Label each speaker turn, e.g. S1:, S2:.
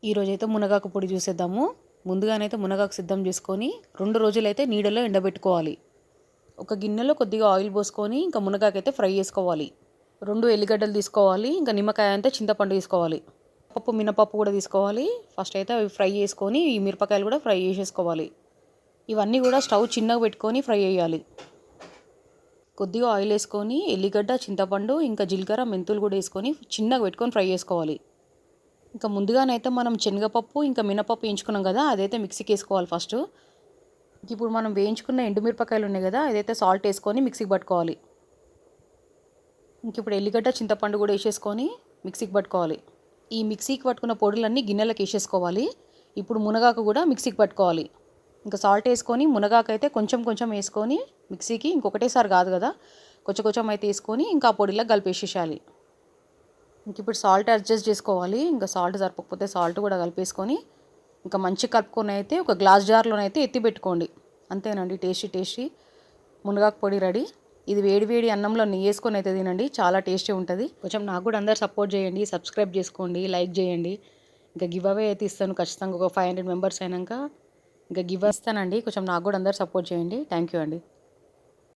S1: ఈరోజైతే మునగాకు పొడి చూసేద్దాము. ముందుగానైతే మునగాకు సిద్ధం చేసుకొని 2 రోజులైతే నీడలో ఎండబెట్టుకోవాలి. ఒక గిన్నెలో కొద్దిగా ఆయిల్ పోసుకొని ఇంకా మునగాకైతే ఫ్రై చేసుకోవాలి. 2 ఎల్లిగడ్డలు తీసుకోవాలి. ఇంకా నిమ్మకాయ అంతా చింతపండు తీసుకోవాలి. మినపప్పు కూడా తీసుకోవాలి. ఫస్ట్ అయితే అవి ఫ్రై చేసుకొని ఈ మిరపకాయలు కూడా ఫ్రై చేసేసుకోవాలి. ఇవన్నీ కూడా స్టవ్ చిన్నగా పెట్టుకొని ఫ్రై చేయాలి. కొద్దిగా ఆయిల్ వేసుకొని ఎల్లిగడ్డ, చింతపండు, ఇంకా జీలకర్ర, మెంతులు కూడా వేసుకొని చిన్నగా పెట్టుకొని ఫ్రై చేసుకోవాలి. ఇంకా ముందుగానైతే మనం శనగపప్పు ఇంకా మినపప్పు వేయించుకున్నాం కదా, అదైతే మిక్సీకి వేసుకోవాలి ఫస్ట్. ఇప్పుడు మనం వేయించుకున్న ఎండుమిరపకాయలు ఉన్నాయి కదా, అదైతే సాల్ట్ వేసుకొని మిక్సీకి పట్టుకోవాలి. ఇంక ఇప్పుడు ఎల్లిగడ్డ, చింతపండు కూడా వేసేసుకొని మిక్సీకి పట్టుకోవాలి. ఈ మిక్సీకి పట్టుకున్న పొడులన్నీ గిన్నెలకు వేసేసుకోవాలి. ఇప్పుడు మునగాకు కూడా మిక్సీకి పట్టుకోవాలి. ఇంకా సాల్ట్ వేసుకొని మునగాకు అయితే కొంచెం కొంచెం వేసుకొని మిక్సీకి, ఇంకొకటేసారి కాదు కదా, కొంచెం కొంచెం అయితే వేసుకొని ఇంకా ఆ పొడిలో కలిపేసేయాలి. ఇంక ఇప్పుడు సాల్ట్ అడ్జస్ట్ చేసుకోవాలి. ఇంకా సాల్ట్ సరిపోకపోతే సాల్ట్ కూడా కలిపేసుకొని ఇంకా మంచిగా కలుపుకొని అయితే ఒక గ్లాస్ జార్లోనైతే ఎత్తి పెట్టుకోండి. అంతేనండి, టేస్టీ మునగాకు పొడి రెడీ. ఇది వేడి వేడి అన్నంలో నెయ్యి వేసుకొని అయితే తినండి, చాలా టేస్టీ ఉంటుంది. కొంచెం నాకు కూడా అందరు సపోర్ట్ చేయండి, సబ్స్క్రైబ్ చేసుకోండి, లైక్ చేయండి. ఇంకా గివ్ అవే అయితే ఇస్తాను ఖచ్చితంగా. ఒక 500 మెంబర్స్ అయినాక ఇంకా గివ్ ఇస్తానండి. కొంచెం నాకు కూడా అందరు సపోర్ట్ చేయండి. థ్యాంక్ యూ అండి.